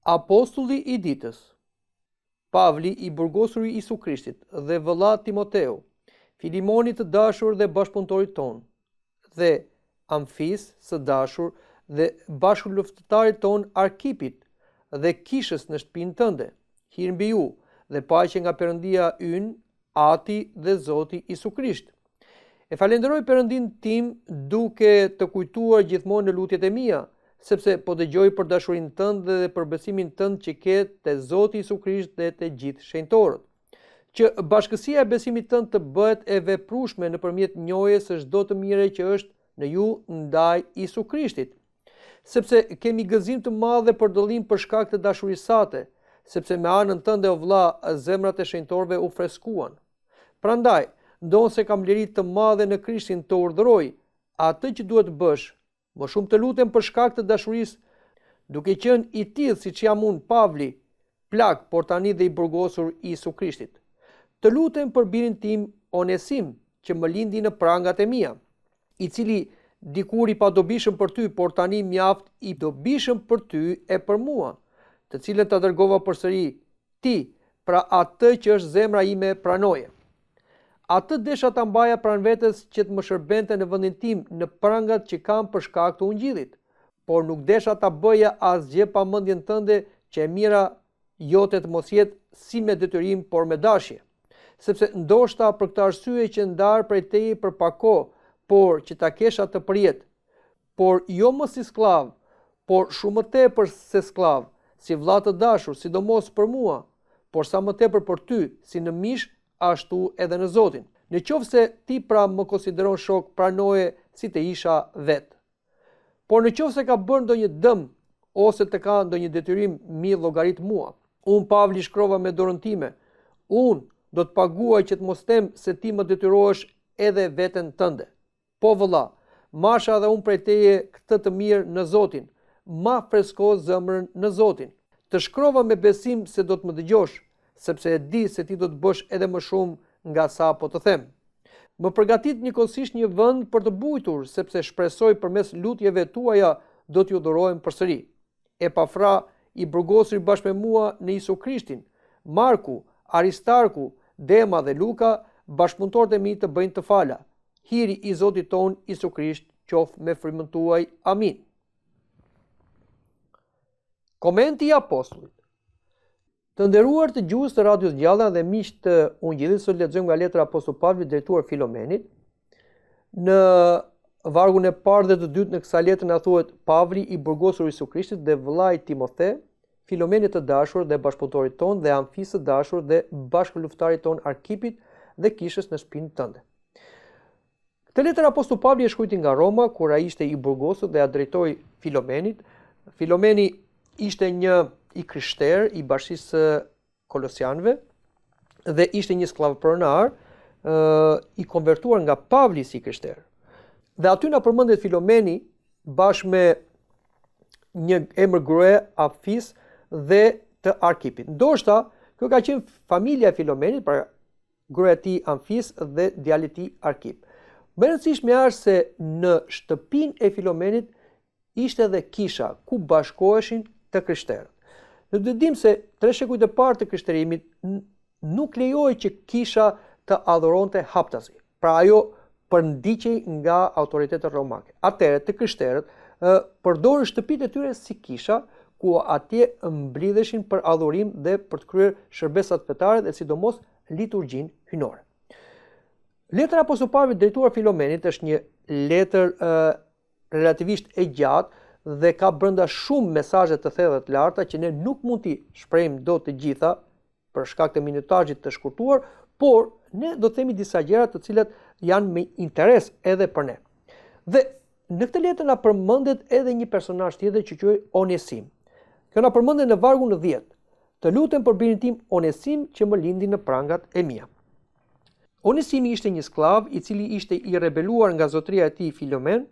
Apostulli i ditës, Pavli i burgosur i Isu Krishtit dhe vëlla Timoteu, Filimonit të dashur dhe bashkëpunëtorit ton, dhe Amfis së dashur dhe bashkëluftëtarit ton Arkipit dhe kishës në shtëpinë tënde, hir mbi ju dhe paqe nga Perëndia ynë, Ati dhe Zoti Isu Krisht. E falenderoj Perëndin tim duke të kujtuar gjithmonë në lutjet e mia, sepse po dëgjoj për dashurinë tënde dhe për besimin tënd që ke te Zoti Isu Krisht dhe te gjithë shenjtorët. Që bashkësia e besimit tënd të bëhet e veprueshme nëpërmjet njohjes së çdo të mire që është në ju ndaj Isu Krishtit. Sepse kemi gëzim të madh dhe përdollim për shkak të dashurisë sate, sepse me anën tënde o vëlla, zemrat e shenjtorëve u freskuan. Prandaj, ndonse kam liri të madhe në Krishtin të urdhëroj atë që duhet bësh, më shumë të lutem për shkak të dashurisë, duke qenë i tillë siç jam unë, Pavli, plak, por tani dhe i burgosur i Isu Krishtit. Të lutem për birin tim Onesim, që më lindi në prangat e mia, i cili dikur i padobishëm për ty, por tani mjaft i dobishëm për ty e për mua, të cilën ta dërgova përsëri ti, pra atë që është zemra ime pranoje. Atë desha ta mbaja pranë vetes që të më shërbente në vendin tim në prangat që kam për shkak të ungjillit, por nuk desha ta bëja asgjë pa mendjen tënde që e mira jote të mos jetë si me detyrim, por me dashje. Sepse ndoshta për këtë arsye që ndar prej teje për pak kohë, por që ta kesha të përjet, por jo më si sklav, por shumë më tepër se sklav, si vëlla të dashur, sidomos për mua, por sa më tepër për ty, si në mish, ashtu edhe në Zotin. Në qoftë se ti pra më konsideron shok, pranoje si të isha vetë. Por në qoftë se ka bërë ndonjë dëm ose të ka ndonjë detyrim mi llogarit mua, unë Pavli shkrova me dorën time, unë do të paguaj që të mos them se ti më detyrohesh edhe veten tënde. Po vëlla, masha dhe unë prej teje këtë të mirë në Zotin, ma fresko zemrën në Zotin. Të shkrova me besim se do të më dëgjosh, sepse e di se ti do të bësh edhe më shumë nga sa po të them. Më përgatit njëkohësisht një vend për të bujtur, sepse shpresoj përmes lutjeve tuaja do t'ju dhurohem përsëri. Epafra i burgosur bashkë me mua në Isu Krishtin, Marku, Aristarku, Dema dhe Luka, bashkëpunëtorët e mi të bëjnë të fala. Hiri i Zotit ton Isu Krisht qoftë me frymën tuaj. Amin. Komenti i apostullit. Të nderuar të gjuhës të Radios Gjalla dhe miq të Ungjillit, sot lexojmë nga letra e apostullit Pavli drejtuar Filomenit. Në vargun e parë dhe të dytë në kësaj letre na thuhet Pavli i burgosur i Isu Krishtit dhe vëllai Timotheu, Filomenit të dashur dhe bashkëpunëtorit ton dhe Amfis të dashur dhe bashkëluftëtarit ton Arkipit dhe kishës në shtëpinë tënde. Këtë letër apostulli Pavli e shkruajti nga Roma, kur ai ishte i burgosur dhe ja drejtoi Filomenit. Filomeni ishte një i krishter i bashkisë së Kolosianëve dhe ishte një sklavpronar i konvertuar nga Pavli si krishter. Dhe aty na përmendet Filomeni bashkë me një emër gruaje, Amfis dhe të Arkipit. Ndoshta kjo ka qenë familja e Filomenit, pra gruaja e tij Amfis dhe djali i tij Arkip. Më e rëndësishme është se në shtëpinë e Filomenit ishte edhe kisha ku bashkoheshin të krishterët. Ne do të dimë se 3 shekujt e parë të krishterimit nuk lejohej që kisha të adhuronte haptazi. Pra ajo përndiqej nga autoritetet romake. Atëherë të krishterët përdorin shtëpitë e tyre si kisha, ku atje mblidheshin për adhurim dhe për të kryer shërbesat fetare dhe sidomos liturgjinë hynore. Letra e apostullit Pavlit drejtuar Filomenit është një letër relativisht e gjatë dhe ka brenda shumë mesazhe të thellë të larta që ne nuk mund t'i shprehim dot të gjitha për shkak të minutazhit të shkurtuar, por ne do të themi disa gjëra të cilat janë me interes edhe për ne. Dhe në këtë letër na përmendet edhe një personazh tjetër që quhet Onesim. Kjo na përmendet në vargun 10. Të lutem për birin tim Onesim që më lindi në prangat e mia. Onesimi ishte një sklav i cili ishte i rebeluar nga zotëria e tij Filomen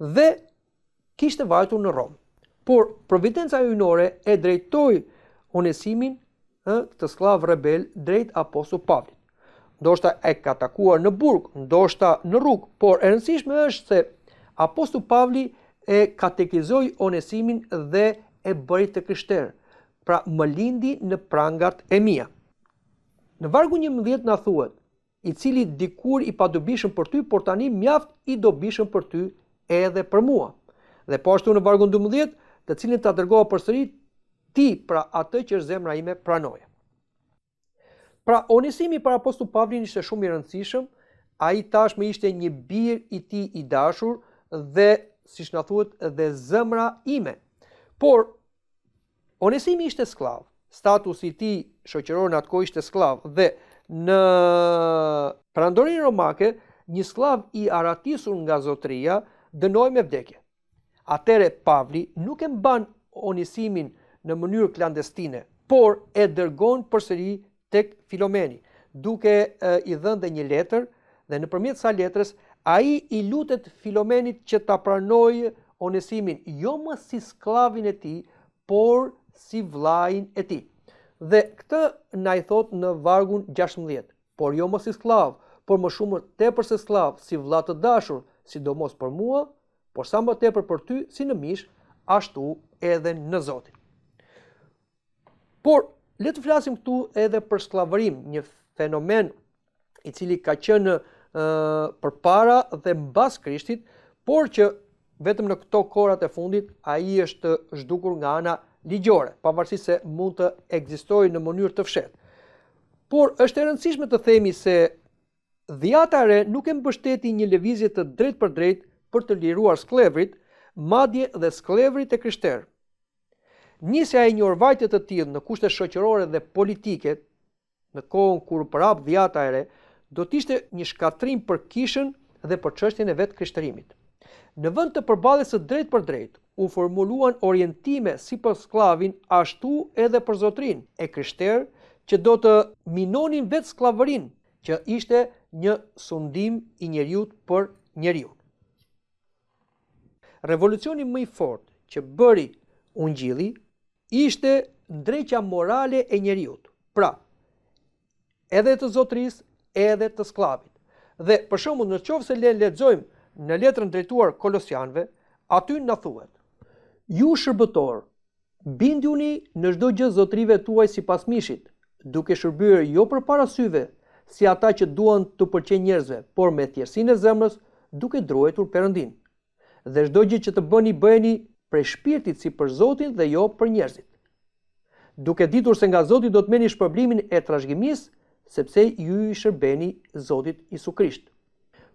dhe kishte vajtur në Rom. Por providenca hyjnore e drejtoi Onesimin, këtë sklav rebel, drejt apostullit Pavlit. Ndoshta e ka takuar në burg, ndoshta në rrugë, por e rëndësishme është se apostulli Pavli e katekizoi Onesimin dhe e bëri të krishter. pra më lindi në prangat e mia. Në vargu 11 na thuhet, i cili dikur i padobishëm për ty, por tani mjaft i dobishëm për ty edhe për mua. Dhe po ashtu në vargun 12, të cilin ta dërgova përsëri ti, pra atë që është zemra ime, pranoje. Pra Onesimi për apostull Pavlin ishte shumë i rëndësishëm, ai tashmë ishte një bir i tij i dashur dhe siç na thuhet dhe zemra ime. Por Onesimi ishte sklav, statusi i tij shoqëror në atë kohë ishte sklav dhe në Perandorinë romake një sklav i aratisur nga zotëria dënohej me vdekje. Atëre Pavli nuk e mban Onesimin në mënyrë klandestine, por e dërgon përsëri tek Filomeni, duke i dhënë dhe një letër dhe nëpërmjet kësaj letrës ai i lutet Filomenit që ta pranojë Onesimin jo më si sklavin e tij, por si vllain e tij. Dhe këtë na i thot në vargun 16, por jo më si sklav, por më shumë tepër se sklav, si vlla të dashur, sidomos për mua, por sa më tepër për ty, si në mish, ashtu edhe në Zotin. Por le të flasim këtu edhe për skllavërim, një fenomen i cili ka qenë përpara dhe mbas Krishtit, por që vetëm në këto kohrat e fundit ai është zhdukur nga ana ligjore, pavarësisht se mund të ekzistojë në mënyrë të fshehtë. Por është e rëndësishme të themi se dhjata e re nuk e mbështeti një lëvizje të drejtë për drejtë për të liruar sklevrit, madje dhe sklevrit e krishterë. Nisja e një orvajtje të tillë në kushte shoqërore dhe politike, në kohën kur prap dhjata e re, do të ishte një shkatrim për kishën dhe për çështjen e vetë krishtërimit. Në vend të përballjes së drejtë për drejtë, u formuluan orientime si për sklavin, ashtu edhe për zotrin e krishterë, që do të minonin vetë sklavërinë, që ishte një sundim i njeriut për njeriu. Revolucioni më i fortë që bëri Ungjilli ishte ndreqja morale e njeriut, pra edhe të zotrisë, edhe të sklavit. Dhe për shembull, nëse lexojmë në letrën drejtuar Kolosianëve, aty na thuhet: ju shërbëtor, binduni në çdo gjë zotrive tuaj sipas mishit, duke shërbyer jo përpara syve, si ata që duan të pëlqejnë njerëzve, por me thjeshtësinë e zemrës, duke druetur Perëndin. Dhe çdo gjë që të bëni prej shpirtit si për Zotin dhe jo për njerëzit. Duke ditur se nga Zoti do të merrni shpërblimin e trashëgimisë, sepse ju i shërbeni Zotit Isu Krisht.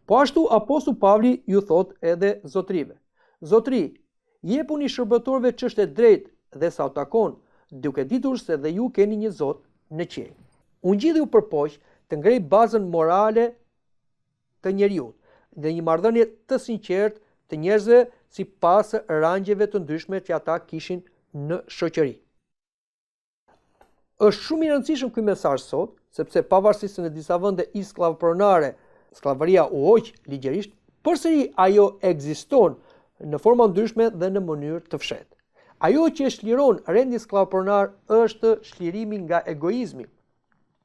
Po ashtu apostull Pavli ju thot edhe zotrive: Zotri, jepuni shërbëtorëve ç'është e drejtë dhe sa u takon, duke ditur se dhe ju keni një Zot në qiell. Ungjilli u përpoq të ngrej bazën morale të njeriut dhe një marrëdhënie të sinqertë të njerëzve sipas rangjeve të ndryshme që ata kishin në shoqëri. Është shumë i rëndësishëm ky mesazh sot, sepse pavarësisht se në disa vende i sklavpronare, skllavëria u hoq ligjërisht, përsëri ajo ekziston në forma ndryshme dhe në mënyrë të fshehtë. Ajo që e shliron rendi sklavpronar është shlirimi nga egoizmi.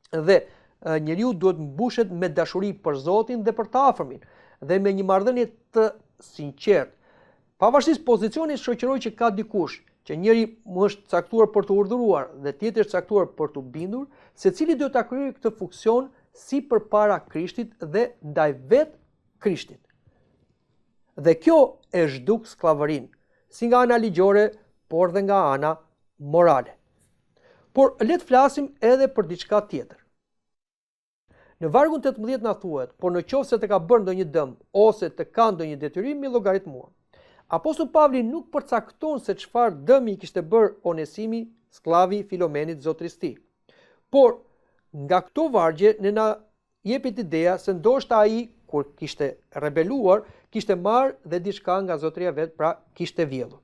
Dhe njeriu duhet mbushet me dashuri për Zotin dhe për të afërmin, dhe me një marrëdhënie të sinqertë. Pavarësisht pozicionit shoqëror që ka dikush, që njëri është caktuar për të urdhëruar dhe tjetri është caktuar për të bindur, secili duhet ta kryejë këtë funksion si përpara Krishtit dhe ndaj vetë Krishtit. Dhe kjo e zhduk sklavërinë, si nga ana ligjore, por dhe nga ana morale. Por le të flasim edhe për diçka tjetër. Në vargun 18 na thuhet: por në qoftë se të ka bërë ndonjë dëm ose të ka ndonjë detyrim, mi llogarit mua. Apostull Pavli nuk përcakton se çfarë dëmi kishte bërë Onesimi, sklavi Filomenit zotrisë tij. Por nga këto vargje ne na jepet ideja se ndoshta ai kur kishte rebeluar, kishte marrë dhe diçka nga zotëria vet, pra kishte vjedhur.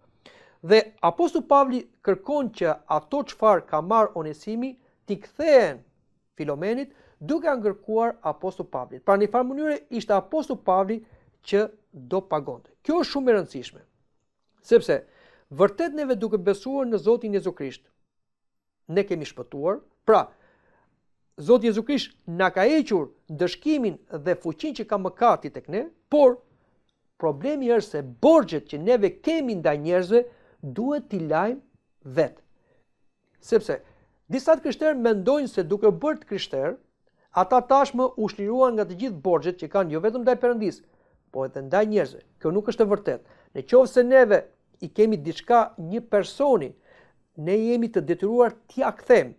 Dhe apostull Pavli kërkon që ato çfarë ka marrë Onesimi t'i kthehen Filomenit, duke angërkuar apostull Pavlit. Pra në një farë mënyre ishte apostull Pavli që do pagonte. Kjo është shumë e rëndësishme, sepse vërtet neve duke besuar në Zotin Jezu Krisht, ne kemi shpëtuar. Pra, Zoti Jezu Krisht na ka hequr dëshkimin dhe fuqinë që ka mëkati tek ne, por problemi është se borxhet që neve kemi ndaj njerëzve duhet t'i lajmë vetë. Sepse disa krishterë mendojnë se duke bërë krishterë, ata tashmë u shliruan nga të gjithë borxhet që kanë jo vetëm ndaj Perëndis, po edhe ndaj njerëzve. Kjo nuk është e vërtetë. Nëse neve i kemi diçka një personi, ne jemi të detyruar t'ia kthejmë.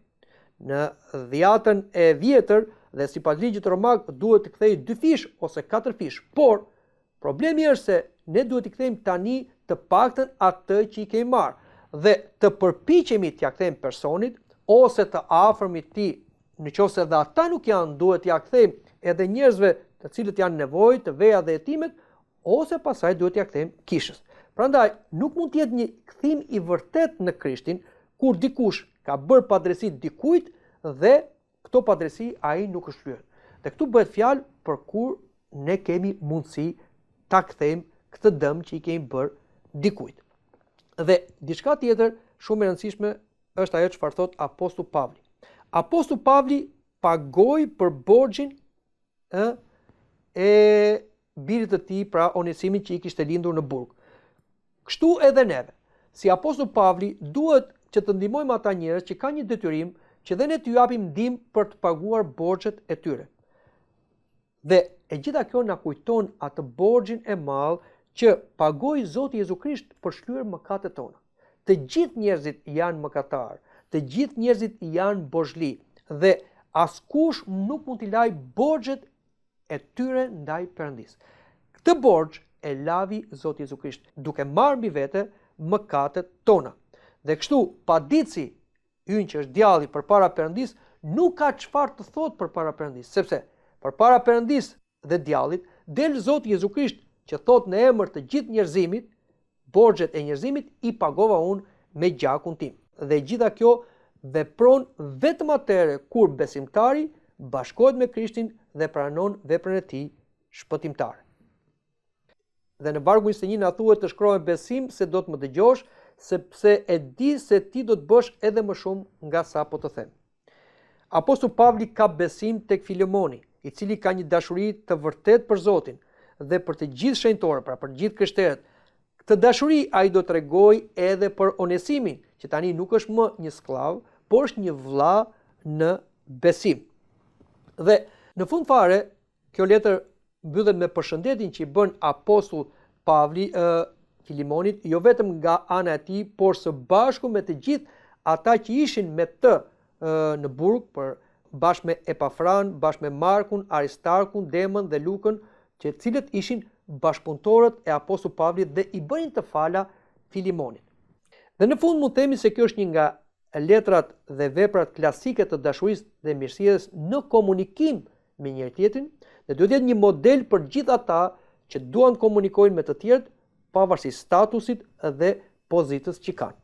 Në dhjatën e vjetër dhe sipas ligjit romak duhet të kthej 2 fish ose 4 fish. Por problemi është se ne duhet të kthejmë tani të paktën atë që i kemi marrë dhe të përpiqemi t'ia kthejmë personit ose të afërmit të tij. Nëse edhe ata nuk janë, duhet t'ia kthejmë edhe njerëzve të cilët janë nevojë të veja dhe hetimet, ose pasaj duhet t'ia kthejmë kishës. Prandaj nuk mund të jetë një kthim i vërtet në Krishtin kur dikush ka bërë padrejti dikujt dhe këto padrejti ai nuk është lyer. Dhe këtu bëhet fjalë për kur ne kemi mundësi ta kthejmë këtë dëm që i kemi bërë dikujt. Dhe diçka tjetër shumë e rëndësishme është ajo çfarë thot Apostulli Pavli. Apostulli Pavli pagoi për borxhin e birit të tij, pra Onesimin që i kishte lindur në burg. Kështu edhe neve, si Apostulli Pavli, duhet që të ndihmojmë ata njerëz që kanë një detyrim që dhe ne t'ju japim ndihmë për të paguar borxhet e tyre. Dhe e gjitha kjo na kujton atë borxhin e madh që pagoi Zoti Jezu Krisht për shlyer mëkatet tona. Të gjithë njerëzit janë mëkatarë, të gjithë njerëzit janë borxhli dhe askush nuk mund t'i lajë borxhet e tyre ndaj Perëndis. Këtë borxh e lavi Zoti Jezu Krisht, duke marrë mbi vete mëkatet tona. Dhe kështu, paditësi ynë që është djalli përpara Perëndis nuk ka çfarë të thotë përpara Perëndis, sepse përpara Perëndis dhe djallit del Zoti Jezu Krisht që thot në emër të gjithë njerëzimit, borxhet e njerëzimit i pagova unë me gjakun tim. Dhe gjitha kjo vepron vetëm atëherë kur besimtari bashkohet me Krishtin dhe pranon veprën e tij shpëtimtare. Dhe në vargu 21 na thuhet të shkruaj me besim se do të më dëgjosh, sepse e di se ti do të bësh edhe më shumë nga sa po të them. Apostulli Pavli ka besim tek Filemoni, i cili ka një dashuri të vërtetë për Zotin dhe për të gjithë shenjtorët, pra për të gjithë krishterët. Këtë dashuri ai do t'rregojë edhe për Onesimin, që tani nuk është më një skllav, por është një vëlla në besim. Dhe në fund fare, kjo letër mbyllet me përshëndetjen që i bën Apostulli Pavli Filimonit, jo vetëm nga ana e tij, por së bashku me të gjithë ata që ishin me të në burg, bashkë me Epafran, bashkë me Markun, Aristarkun, Demën dhe Lukën, që cilët ishin bashkëpunëtorët e Apostullit Pavlit dhe i bënin të fala Filimonit. Dhe në fund mund të themi se kjo është një nga letrat dhe veprat klasike të dashurisë dhe mirësisë në komunikim me njëri tjetrin, dhe duhet të jetë një model për gjithë ata që duan të komunikojnë me të tjerët pavarësisht statusit dhe pozitës që kanë.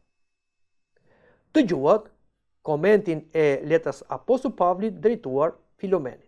Dëgjuat komentin e letrës Apostullit Pavlit drejtuar Filomenit.